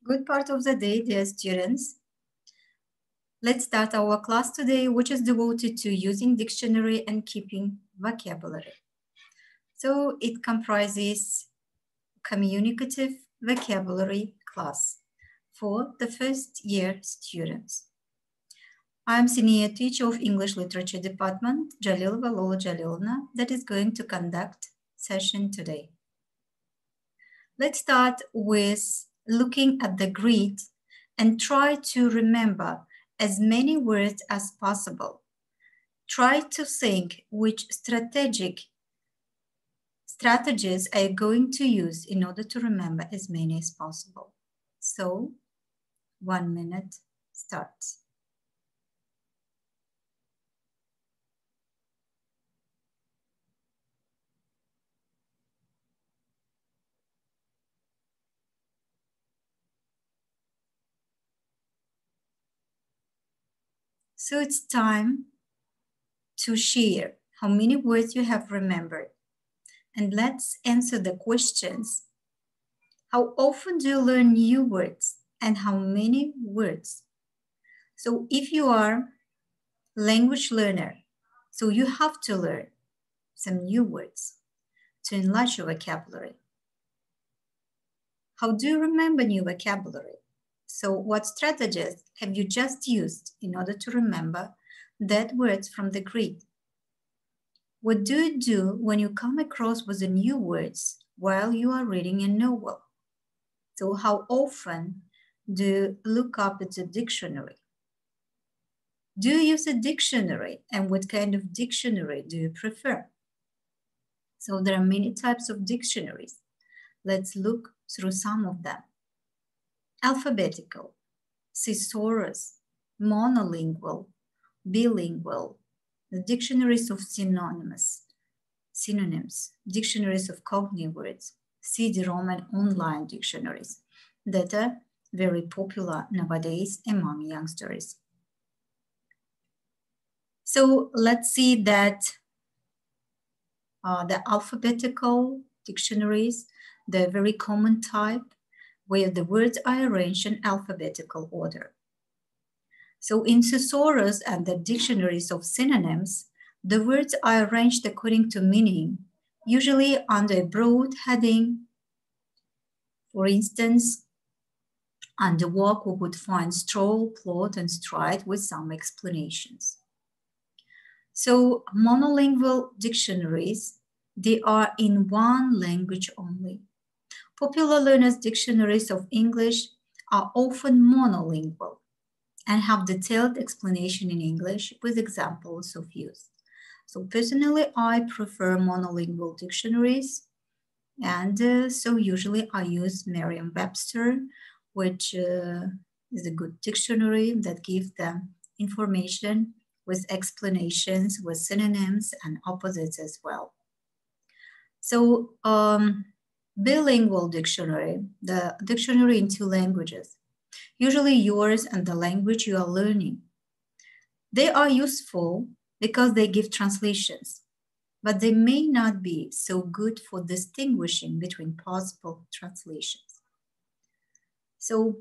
Good part of the day, dear students. Let's start our class today, which is devoted to using dictionary and keeping vocabulary. So it comprises communicative vocabulary class for the first year students. I'm senior teacher of English Literature Department, Jalilova L J Vocabulary, that is going to conduct session today. Let's start with looking at the grid and try to remember as many words as possible. Try to think which strategies are you going to use in order to remember as many as possible. So, 1 minute starts. So it's time to share how many words you have remembered. And let's answer the questions. How often do you learn new words and how many words? So if you are language learner, so you have to learn some new words to enlarge your vocabulary. How do you remember new vocabulary? So what strategies have you just used in order to remember that words from the grid? What do you do when you come across with the new words while you are reading a novel? So how often do you look up at the dictionary? Do you use a dictionary, and what kind of dictionary do you prefer? So there are many types of dictionaries. Let's look through some of them. Alphabetical, thesaurus, monolingual, bilingual, the dictionaries of synonyms, dictionaries of cognate words, CD-ROM and online dictionaries that are very popular nowadays among youngsters. So let's see that the alphabetical dictionaries, the very common type where the words are arranged in alphabetical order. So in thesaurus and the dictionaries of synonyms, the words are arranged according to meaning, usually under a broad heading. For instance, under walk, we would find stroll, plot, and stride with some explanations. So monolingual dictionaries, they are in one language only. Popular learners' dictionaries of English are often monolingual and have detailed explanation in English with examples of use. So personally, I prefer monolingual dictionaries, and so usually I use Merriam-Webster, which is a good dictionary that gives them information with explanations, with synonyms and opposites as well. So bilingual dictionary, the dictionary in two languages, usually yours and the language you are learning. They are useful because they give translations, but they may not be so good for distinguishing between possible translations. So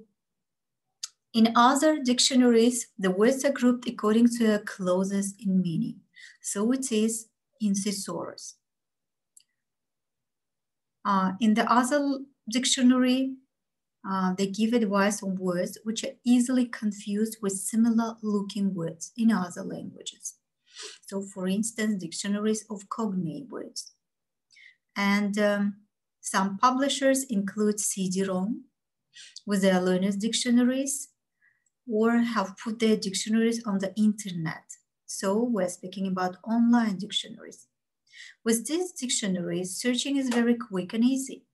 in other dictionaries, the words are grouped according to their closest in meaning. So it is in thesaurus. In the other dictionary, they give advice on words which are easily confused with similar looking words in other languages. So for instance, dictionaries of cognate words. And some publishers include CD-ROM with their learners' dictionaries or have put their dictionaries on the internet. So we're speaking about online dictionaries. With these dictionaries, searching is very quick and easy.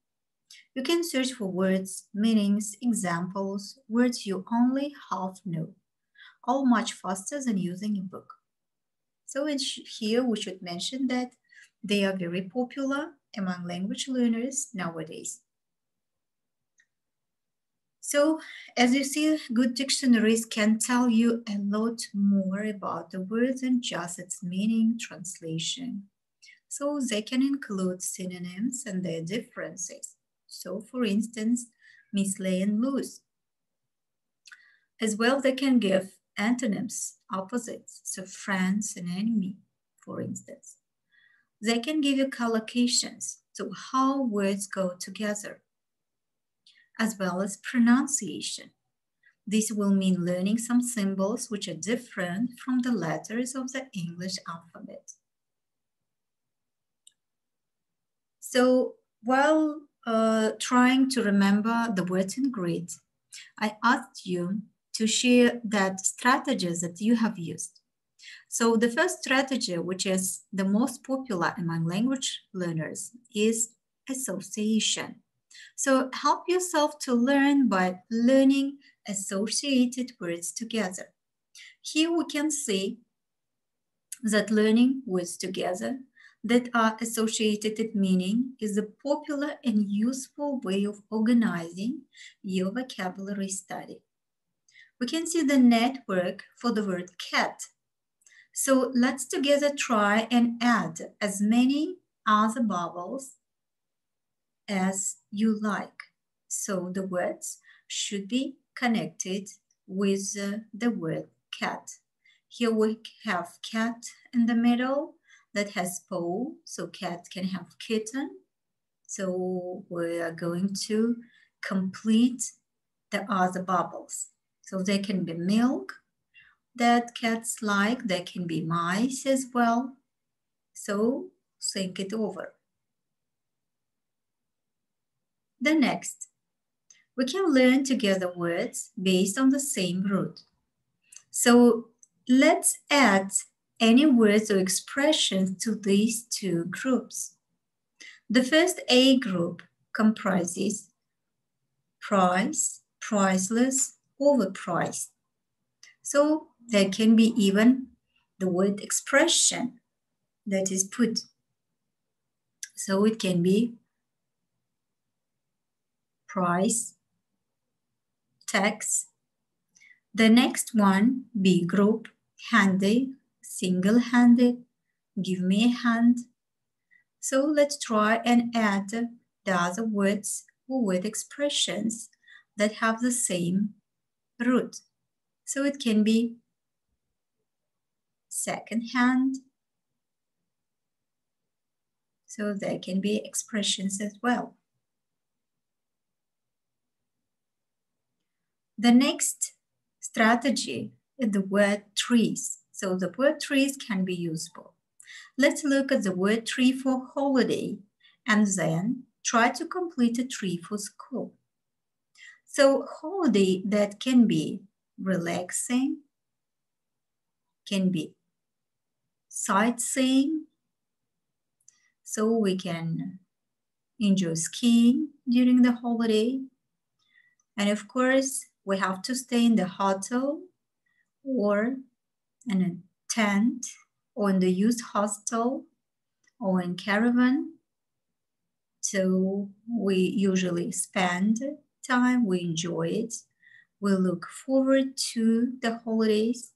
You can search for words, meanings, examples, words you only half know, all much faster than using a book. So here we should mention that they are very popular among language learners nowadays. So as you see, good dictionaries can tell you a lot more about the word than just its meaning, translation. So they can include synonyms and their differences. So for instance, mislay and loose. As well, they can give antonyms, opposites, so friends and enemy, for instance. They can give you collocations, so how words go together, as well as pronunciation. This will mean learning some symbols which are different from the letters of the English alphabet. So while trying to remember the words in grid, I asked you to share that strategies that you have used. So the first strategy, which is the most popular among language learners, is association. So help yourself to learn by learning associated words together. Here we can see that learning words together that are associated with meaning is a popular and useful way of organizing your vocabulary study. We can see the network for the word cat. So let's together try and add as many other vowels as you like. So the words should be connected with the word cat. Here we have cat in the middle that has paw, so cat can have kitten. So we are going to complete the other vowels. So they can be milk that cats like, they can be mice as well. So think it over. The next, we can learn together words based on the same root. So let's add any words or expressions to these two groups. The first A group comprises price, priceless, overpriced. So there can be even the word expression that is put. So it can be price, tax. The next one, B group, handy, single-handed, give me a hand. So let's try and add the other words or word expressions that have the same root. So it can be second hand. So there can be expressions as well. The next strategy is the word trees. So the word trees can be useful. Let's look at the word tree for holiday and then try to complete a tree for school. So holiday, that can be relaxing, can be sightseeing. So we can enjoy skiing during the holiday. And of course, we have to stay in the hotel or in a tent or in the youth hostel or in caravan. So we usually spend time, we enjoy it, we look forward to the holidays.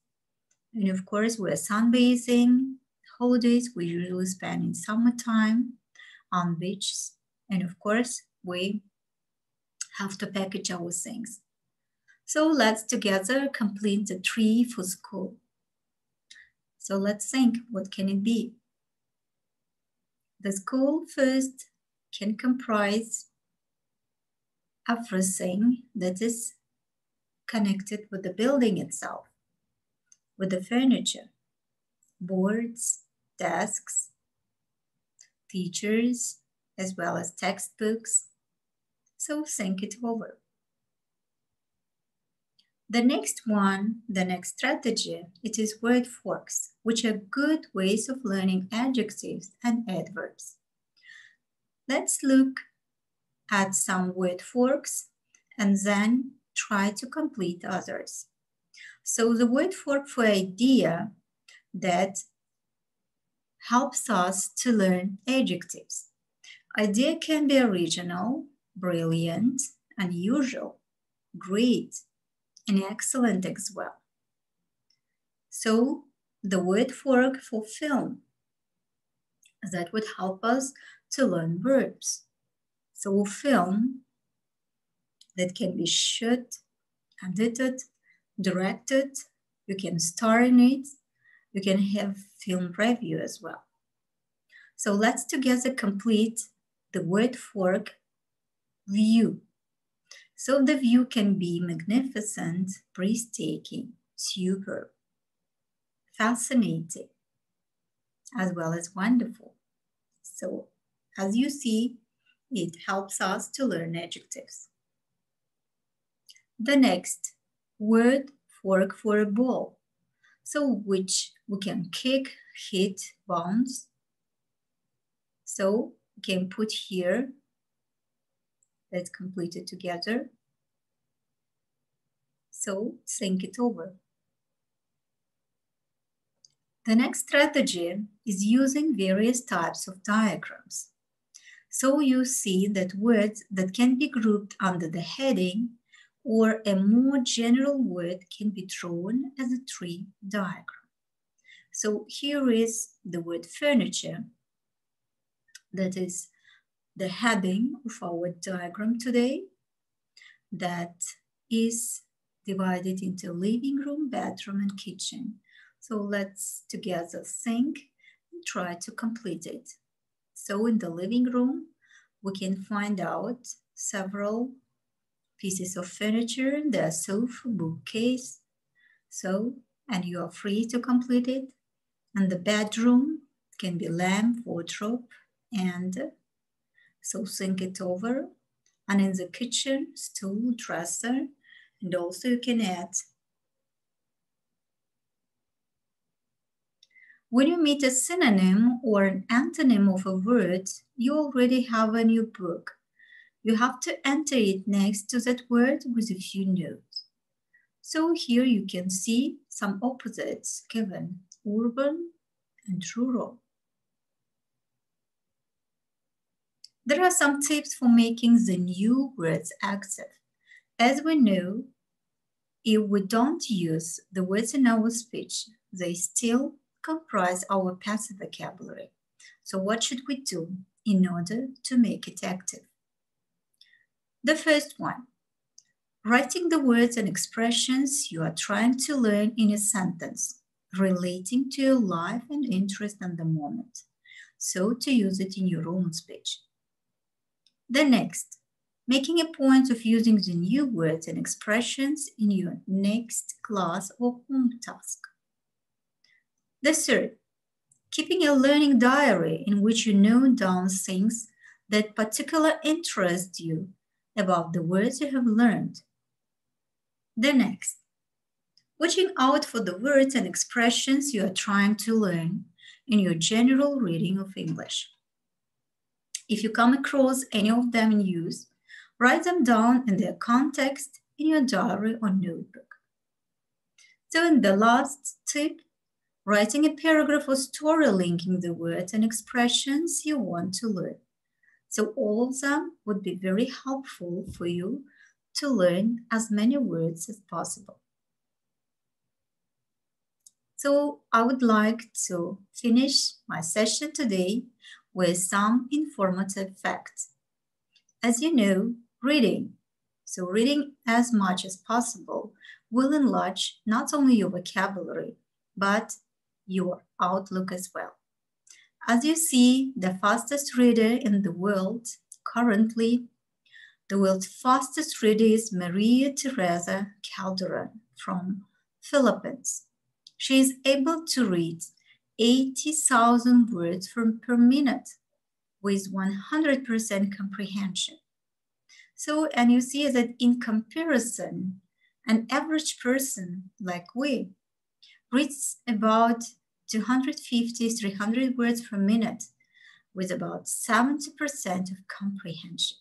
And of course, we're sunbathing. Holidays we usually spend in summertime on beaches. And of course, we have to package our things. So let's together complete the tree for school. So let's think, what can it be? The school first can comprise everything that is connected with the building itself, with the furniture, boards, desks, teachers, as well as textbooks. So think it over. The next one, the next strategy, it is word forks, which are good ways of learning adjectives and adverbs. Let's look at some word forks and then try to complete others. So the word fork for idea that helps us to learn adjectives. Idea can be original, brilliant, unusual, great, and excellent as well. So the word fork for film, that would help us to learn verbs. So film, that can be shot, edited, direct it, you can star in it, you can have film review as well. So let's together complete the word fork view. So the view can be magnificent, breathtaking, superb, fascinating, as well as wonderful. So as you see, it helps us to learn adjectives. The next, word fork for a ball. So which we can kick, hit, bounce. So we can put here, let's complete it together. So think it over. The next strategy is using various types of diagrams. So you see that words that can be grouped under the heading or a more general word can be drawn as a tree diagram. So here is the word furniture. That is the heading of our diagram today. That is divided into living room, bedroom, and kitchen. So let's together think and try to complete it. So in the living room, we can find out several pieces of furniture, the sofa, bookcase. So, and you are free to complete it. And the bedroom can be lamp, wardrobe, and so think it over. And in the kitchen, stool, dresser, and also you can add. When you meet a synonym or an antonym of a word, you already have a new book. You have to enter it next to that word with a few notes. So here you can see some opposites given, urban and rural. There are some tips for making the new words active. As we know, if we don't use the words in our speech, they still comprise our passive vocabulary. So what should we do in order to make it active? The first one, writing the words and expressions you are trying to learn in a sentence relating to your life and interest in the moment, so to use it in your own speech. The next, making a point of using the new words and expressions in your next class or home task. The third, keeping a learning diary in which you note down things that particularly interest you about the words you have learned. The next, watching out for the words and expressions you are trying to learn in your general reading of English. If you come across any of them in use, write them down in their context in your diary or notebook. So in the last tip, writing a paragraph or story linking the words and expressions you want to learn. So all of them would be very helpful for you to learn as many words as possible. So I would like to finish my session today with some informative facts. As you know, reading as much as possible will enlarge not only your vocabulary, but your outlook as well. As you see, the fastest reader in the world currently, the world's fastest reader is Maria Teresa Calderon from Philippines. She is able to read 80,000 words per minute with 100% comprehension. So, and you see that in comparison, an average person like we reads about 250, 300 words per minute with about 70% of comprehension.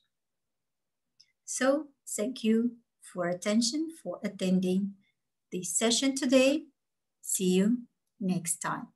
So, thank you for attention, for attending this session today. See you next time.